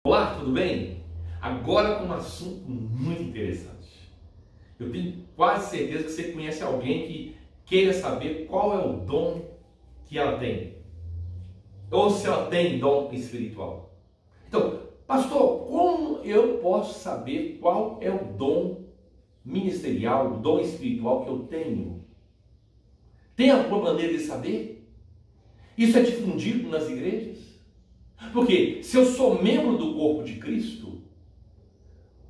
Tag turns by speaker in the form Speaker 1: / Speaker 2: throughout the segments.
Speaker 1: Olá, tudo bem? Agora com um assunto muito interessante. Eu tenho quase certeza que você conhece alguém que queira saber qual é o dom que ela tem. Ou se ela tem dom espiritual. Então, pastor, como eu posso saber qual é o dom ministerial, o dom espiritual que eu tenho? Tem alguma maneira de saber? Isso é difundido nas igrejas? Porque se eu sou membro do corpo de Cristo,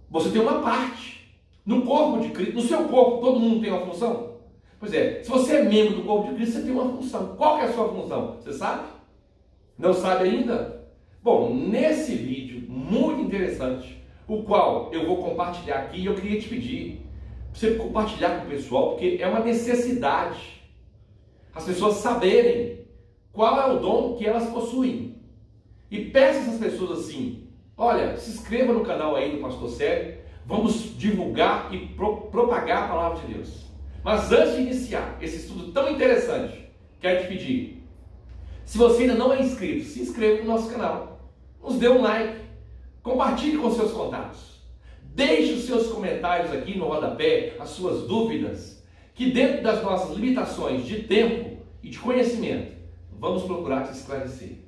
Speaker 1: você tem uma parte. No corpo de Cristo, no seu corpo, todo mundo tem uma função? Pois é, se você é membro do corpo de Cristo, você tem uma função. Qual que é a sua função? Você sabe? Não sabe ainda? Bom, nesse vídeo muito interessante, o qual eu vou compartilhar aqui, eu queria te pedir para você compartilhar com o pessoal, porque é uma necessidade as pessoas saberem qual é o dom que elas possuem. E peça essas pessoas assim: olha, se inscreva no canal aí do Pastor Célio, vamos divulgar e propagar a palavra de Deus. Mas antes de iniciar esse estudo tão interessante, quero te pedir, se você ainda não é inscrito, se inscreva no nosso canal, nos dê um like, compartilhe com seus contatos, deixe os seus comentários aqui no rodapé, as suas dúvidas, que dentro das nossas limitações de tempo e de conhecimento, vamos procurar te esclarecer.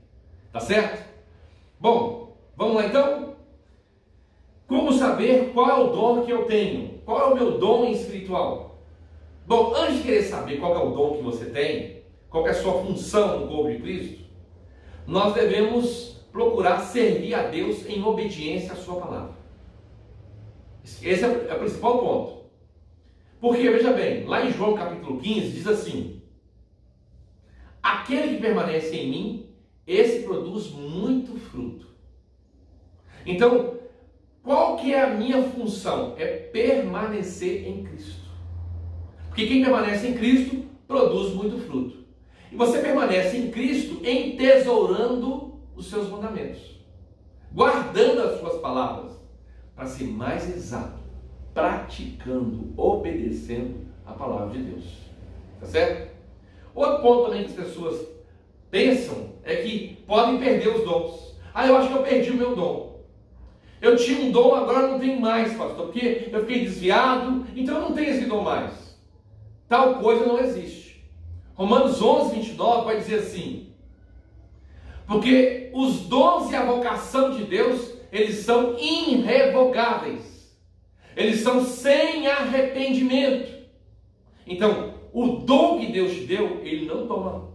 Speaker 1: Tá certo? Bom, vamos lá então? Como saber qual é o dom que eu tenho? Qual é o meu dom espiritual? Bom, antes de querer saber qual é o dom que você tem, qual é a sua função no corpo de Cristo, nós devemos procurar servir a Deus em obediência à sua palavra. Esse é o principal ponto. Porque, veja bem, lá em João capítulo 15 diz assim: aquele que permanece em mim, esse produz muito fruto. Então, qual que é a minha função? É permanecer em Cristo. Porque quem permanece em Cristo produz muito fruto. E você permanece em Cristo entesourando os seus mandamentos, guardando as suas palavras, para ser mais exato, praticando, obedecendo a palavra de Deus. Tá certo? Outro ponto também que as pessoas pensam é que podem perder os dons. Ah, eu acho que eu perdi o meu dom. Eu tinha um dom, agora não tenho mais, pastor, porque eu fiquei desviado, então eu não tenho esse dom mais. Tal coisa não existe. Romanos 11, 29 vai dizer assim: porque os dons e a vocação de Deus, eles são irrevogáveis. Eles são sem arrependimento. Então, o dom que Deus te deu, ele não toma.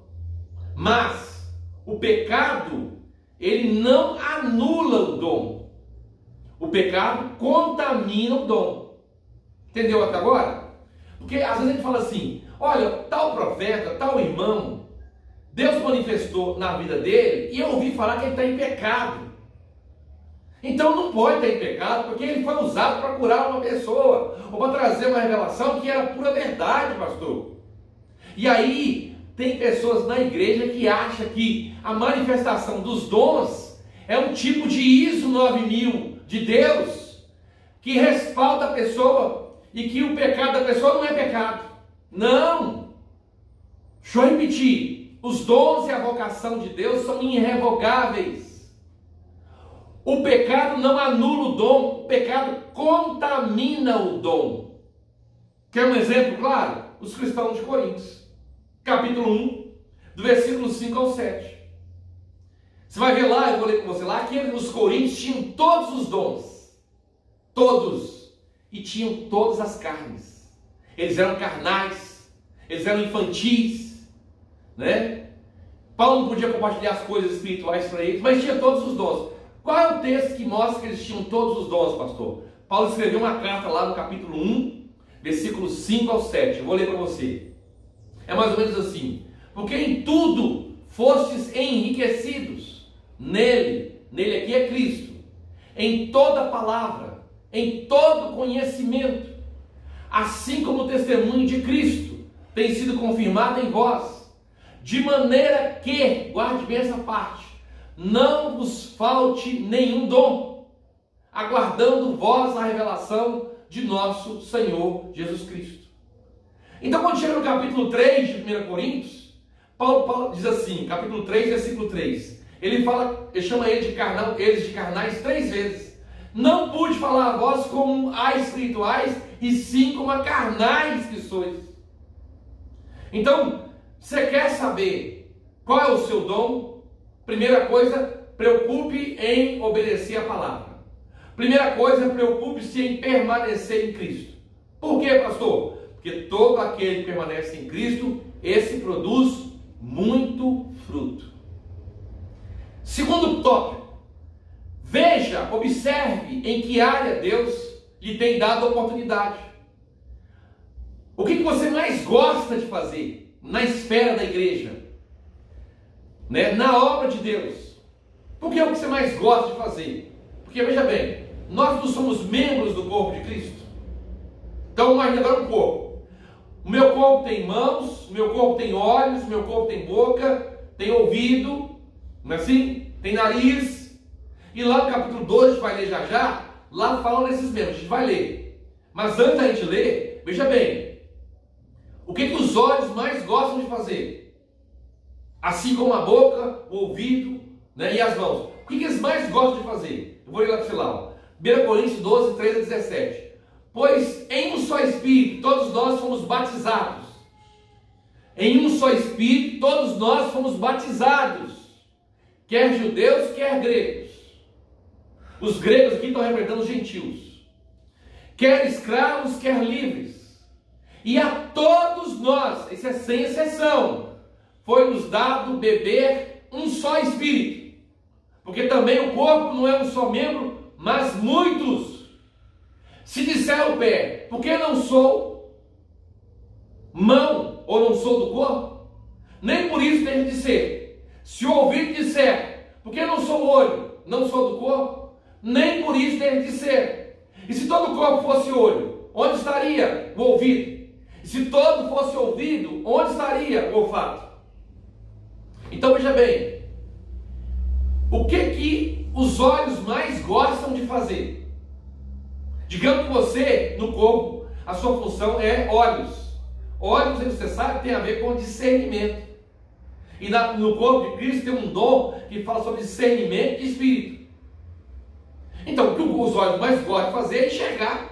Speaker 1: Mas o pecado, ele não anula o dom. O pecado contamina o dom. Entendeu até agora? Porque às vezes a gente fala assim: olha, tal profeta, tal irmão, Deus manifestou na vida dele e eu ouvi falar que ele está em pecado. Então não pode estar em pecado, porque ele foi usado para curar uma pessoa, ou para trazer uma revelação que era pura verdade, pastor. E aí tem pessoas na igreja que acham que a manifestação dos dons é um tipo de ISO 9000 de Deus, que respalda a pessoa e que o pecado da pessoa não é pecado. Não! Deixa eu repetir: os dons e a vocação de Deus são irrevogáveis. O pecado não anula o dom, o pecado contamina o dom. Quer um exemplo claro? Os cristãos de Coríntios, capítulo 1, do versículo 5 ao 7. Você vai ver lá, eu vou ler com você lá, que os coríntios tinham todos os dons. Todos. E tinham todas as carnes. Eles eram carnais. Eles eram infantis. Né? Paulo não podia compartilhar as coisas espirituais para eles, mas tinha todos os dons. Qual é o texto que mostra que eles tinham todos os dons, pastor? Paulo escreveu uma carta lá no capítulo 1, versículos 5 ao 7. Eu vou ler para você. É mais ou menos assim: porque em tudo fostes enriquecidos nele aqui é Cristo, em toda palavra, em todo conhecimento, assim como o testemunho de Cristo tem sido confirmado em vós, de maneira que, guarde bem essa parte, não vos falte nenhum dom, aguardando vós a revelação de nosso Senhor Jesus Cristo. Então, quando chega no capítulo 3 de 1 Coríntios, Paulo diz assim, capítulo 3, versículo 3: ele chama eles de carnais 3 vezes. Não pude falar a vós como a espirituais, e sim como a carnais que sois. Então, você quer saber qual é o seu dom? Primeira coisa, preocupe em obedecer a palavra. Primeira coisa, preocupe-se em permanecer em Cristo. Por quê, pastor? Porque todo aquele que permanece em Cristo, esse produz muito fruto. Segundo tópico, veja, observe em que área Deus lhe tem dado a oportunidade. O que você mais gosta de fazer na esfera da igreja? Na obra de Deus. Por que é o que você mais gosta de fazer? Porque, veja bem, nós não somos membros do corpo de Cristo. Então, imagina agora um corpo. O meu corpo tem mãos, o meu corpo tem olhos, o meu corpo tem boca, tem ouvido, não é assim? Tem nariz. E lá no capítulo 2, a gente vai ler já, lá falam desses membros, a gente vai ler. Mas antes da gente ler, veja bem, o que os olhos mais gostam de fazer? Assim como a boca, o ouvido, e as mãos. O que eles mais gostam de fazer? Eu vou ler lá para você lá. 1 Coríntios 12, 13 a 17. Pois em um só Espírito todos nós fomos batizados. Em um só Espírito todos nós fomos batizados. Quer judeus, quer gregos. Os gregos aqui estão representando os gentios. Quer escravos, quer livres. E a todos nós, isso é sem exceção, foi-nos dado beber um só Espírito. Porque também o corpo não é um só membro, mas muitos. Se disser o pé, por que não sou mão ou não sou do corpo? Nem por isso deixa de ser. Se o ouvido disser, por que não sou olho, não sou do corpo? Nem por isso deixa de ser. E se todo o corpo fosse olho, onde estaria o ouvido? E se todo fosse ouvido, onde estaria o olfato? Então veja bem, o que os olhos mais gostam de fazer? Digamos que você, no corpo, a sua função é olhos. Olhos, você sabe, tem a ver com discernimento. E no corpo de Cristo tem um dom que fala sobre discernimento de espírito. Então, o que os olhos mais gostam de fazer é enxergar.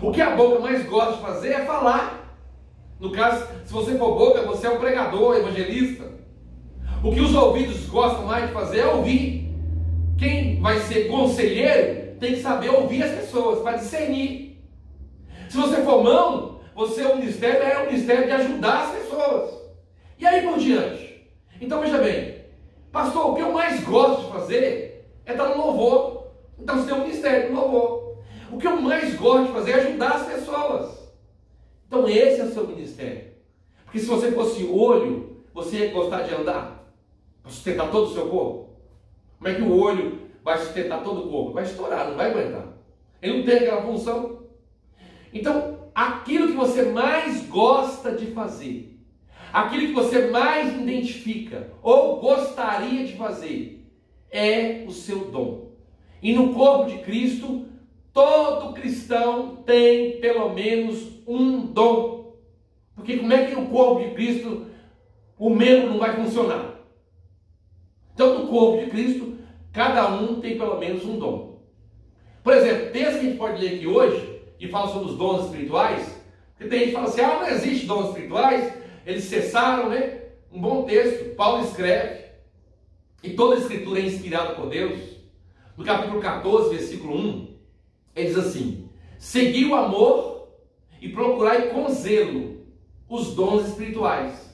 Speaker 1: O que a boca mais gosta de fazer é falar. No caso, se você for boca, você é um pregador, evangelista. O que os ouvidos gostam mais de fazer é ouvir. Quem vai ser conselheiro tem que saber ouvir as pessoas, para discernir. Se você for mão, o ministério é um ministério de ajudar as pessoas. E aí por diante. Então veja bem, pastor, o que eu mais gosto de fazer é estar no louvor. Então você tem um ministério de louvor. O que eu mais gosto de fazer é ajudar as pessoas. Então esse é o seu ministério. Porque se você fosse olho, você ia gostar de andar? Para sustentar todo o seu corpo? Como é que o olho vai sustentar todo o corpo? Vai estourar, não vai aguentar. Ele não tem aquela função. Então, aquilo que você mais gosta de fazer, aquilo que você mais identifica ou gostaria de fazer, é o seu dom. E no corpo de Cristo, todo cristão tem pelo menos um dom. Porque como é que no corpo de Cristo o membro não vai funcionar? Então, no corpo de Cristo, cada um tem pelo menos um dom. Por exemplo, texto que a gente pode ler aqui hoje, que fala sobre os dons espirituais, porque tem gente que fala assim, não existe dons espirituais, eles cessaram, né? Um bom texto, Paulo escreve, e toda a escritura é inspirada por Deus. No capítulo 14, versículo 1, ele diz assim, segui o amor e procurai com zelo os dons espirituais,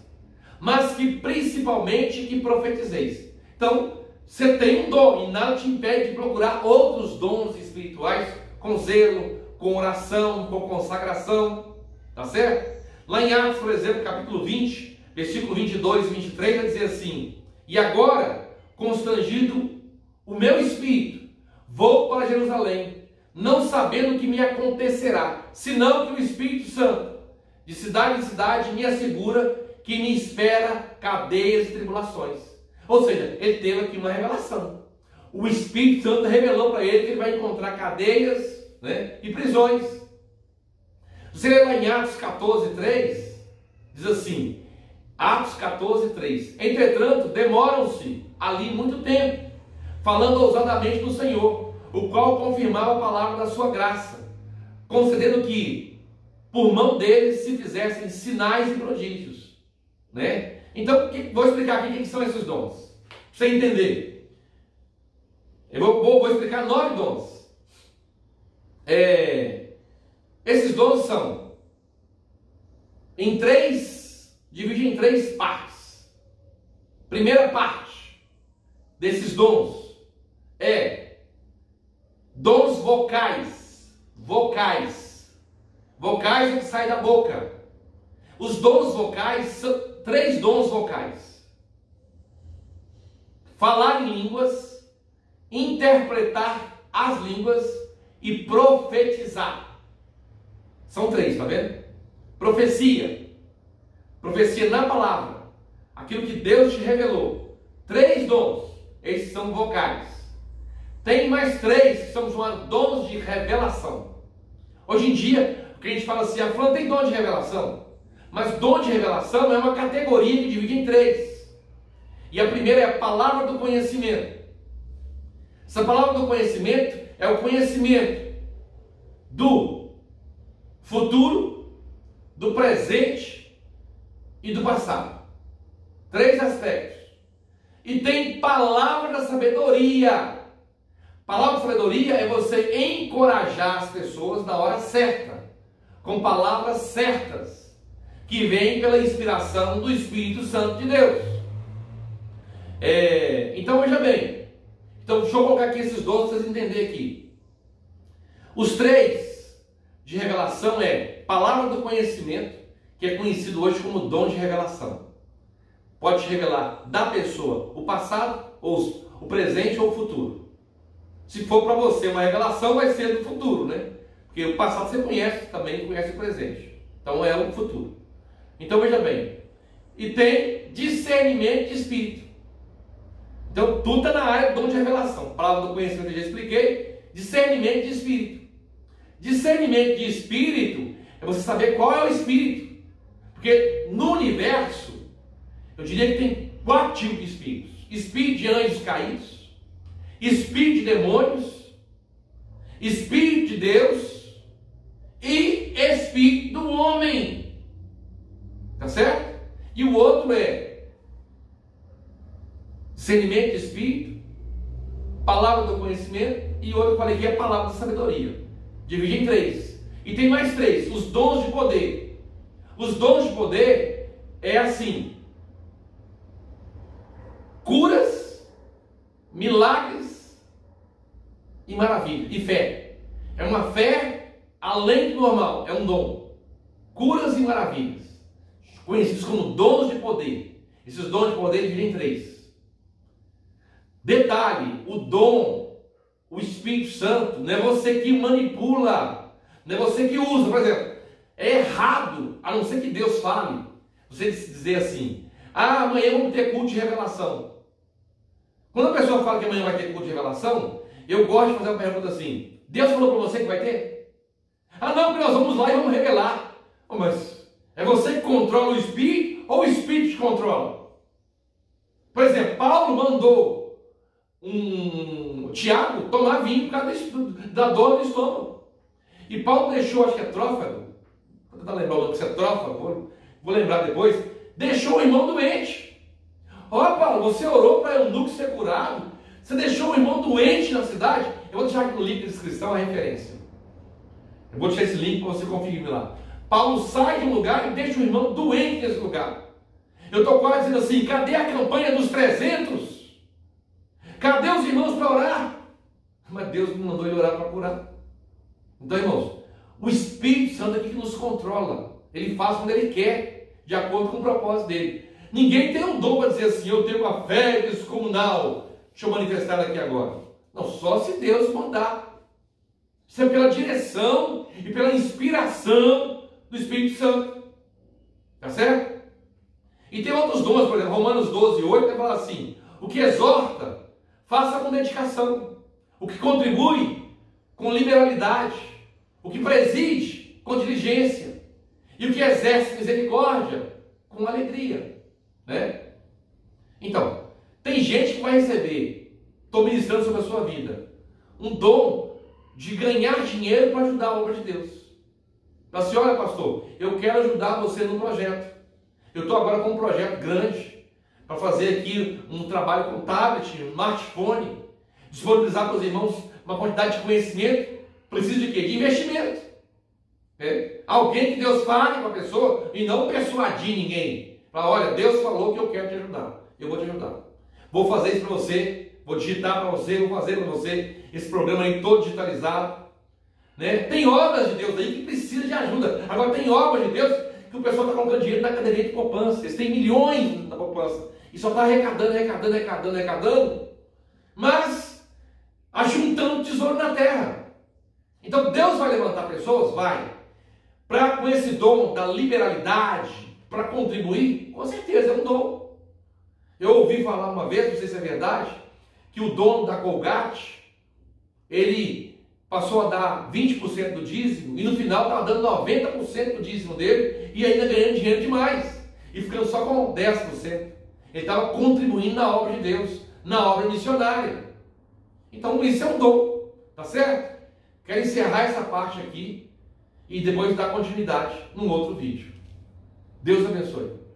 Speaker 1: mas que principalmente que profetizeis. Então, você tem um dom e nada te impede de procurar outros dons espirituais com zelo, com oração, com consagração, tá certo? Lá em Atos, por exemplo, capítulo 20, versículo 22 e 23, vai dizer assim, e agora, constrangido o meu espírito, vou para Jerusalém, não sabendo o que me acontecerá, senão que o Espírito Santo, de cidade em cidade, me assegura que me espera cadeias e tribulações. Ou seja, ele teve aqui uma revelação. O Espírito Santo revelou para ele que ele vai encontrar cadeias, e prisões. Você lê lá em Atos 14, 3, diz assim, Atos 14, 3, entretanto, demoram-se ali muito tempo, falando ousadamente do Senhor, o qual confirmava a palavra da sua graça, concedendo que, por mão deles, se fizessem sinais e prodígios. Né? Então, vou explicar aqui o que são esses dons, para você entender. Eu vou explicar 9 dons. Esses dons são divididos em 3 partes. Primeira parte desses dons é dons vocais. Vocais é que sai da boca. Os dons vocais são 3 dons vocais: falar em línguas, interpretar as línguas e profetizar. São 3, tá vendo? Profecia na palavra, aquilo que Deus te revelou. 3 dons, esses são vocais. Tem mais 3 que são chamados dons de revelação. Hoje em dia, o que a gente fala assim, a fulana tem dom de revelação. Mas dom de revelação é uma categoria que divide em 3. E a primeira é a palavra do conhecimento. Essa palavra do conhecimento é o conhecimento do futuro, do presente e do passado. 3 aspectos. E tem palavra da sabedoria. Palavra da sabedoria é você encorajar as pessoas na hora certa, com palavras certas, que vêm pela inspiração do Espírito Santo de Deus. Então veja bem. Então deixa eu colocar aqui esses dons para vocês entenderem aqui. Os 3 de revelação é palavra do conhecimento, que é conhecido hoje como dom de revelação. Pode te revelar da pessoa o passado, ou o presente ou o futuro. Se for para você uma revelação, vai ser do futuro, né? Porque o passado você conhece, também conhece o presente. Então é o futuro. Então veja bem. E tem discernimento de espírito. Então tudo está na área do dom de revelação. Palavra do conhecimento eu já expliquei. Discernimento de espírito. Discernimento de espírito é você saber qual é o espírito. Porque no universo, eu diria que tem 4 tipos de espíritos: espírito de anjos caídos, espírito de demônios, espírito de Deus e espírito do homem. Tá certo? E o outro é discernimento de espírito, palavra do conhecimento, e outro que eu falei que é a palavra da sabedoria. Divide em 3. E tem mais 3, os dons de poder. Os dons de poder é assim: curas, milagres e maravilha. E fé. É uma fé além do normal, é um dom. Curas e maravilhas, conhecidos como dons de poder. Esses dons de poder dividem em 3. Detalhe: o dom, o Espírito Santo, não é você que manipula, não é você que usa. Por exemplo, é errado, a não ser que Deus fale, você dizer assim: amanhã vamos ter culto de revelação. Quando a pessoa fala que amanhã vai ter culto de revelação, eu gosto de fazer uma pergunta assim: Deus falou para você que vai ter? Não, porque nós vamos lá e vamos revelar. Mas é você que controla o Espírito ou o Espírito te controla? Por exemplo, Paulo mandou Tiago tomar vinho por causa da dor do estômago. E Paulo deixou, acho que é Trófimo, vou tentar lembrar o nome, se é Trófimo, vou lembrar depois, deixou o irmão doente. Paulo, você orou para eunuco ser curado, você deixou o irmão doente na cidade. Eu vou deixar aqui no link da descrição a referência. Eu vou deixar esse link para você conferir lá. Paulo sai de um lugar e deixa o irmão doente nesse lugar. Eu estou quase dizendo assim: cadê a campanha dos 300? Cadê os irmãos para orar? Mas Deus me mandou ele orar para curar. Então, irmãos, o Espírito Santo é aqui que nos controla. Ele faz quando ele quer, de acordo com o propósito dele. Ninguém tem um dom para dizer assim: eu tenho uma fé descomunal, deixa eu manifestar aqui agora. Não, só se Deus mandar. Isso é pela direção e pela inspiração do Espírito Santo. Tá certo? E tem outros dons, por exemplo, Romanos 12:8, ele fala assim: o que exorta, faça com dedicação. O que contribui, com liberalidade. O que preside, com diligência. E o que exerce misericórdia, com alegria. Né? Então, Tem gente que vai receber, estou ministrando sobre a sua vida, um dom de ganhar dinheiro para ajudar a obra de Deus. Fala assim, olha pastor, eu quero ajudar você num projeto. Eu estou agora com um projeto grande, para fazer aqui um trabalho com tablet, um smartphone, disponibilizar para os irmãos uma quantidade de conhecimento. Precisa de quê? De investimento. Alguém que Deus fale com a pessoa e não persuadir ninguém. Fala, olha, Deus falou que eu quero te ajudar. Eu vou te ajudar. Vou fazer isso para você, vou digitar para você, vou fazer para você esse programa aí todo digitalizado. Tem obras de Deus aí que precisam de ajuda. Agora tem obras de Deus que o pessoal está colocando dinheiro na cadeirinha de poupança. Eles têm milhões na poupança. E só está arrecadando. Mas ajuntando tesouro na terra. Então Deus vai levantar pessoas? Vai. Para com esse dom da liberalidade, para contribuir? Com certeza, é um dom. Eu ouvi falar uma vez, não sei se é verdade, que o dono da Colgate, ele passou a dar 20% do dízimo e no final estava dando 90% do dízimo dele e ainda ganhando dinheiro demais. E ficando só com 10%. Ele estava contribuindo na obra de Deus, na obra missionária. Então isso é um dom, tá certo? Quero encerrar essa parte aqui e depois dar continuidade num outro vídeo. Deus abençoe.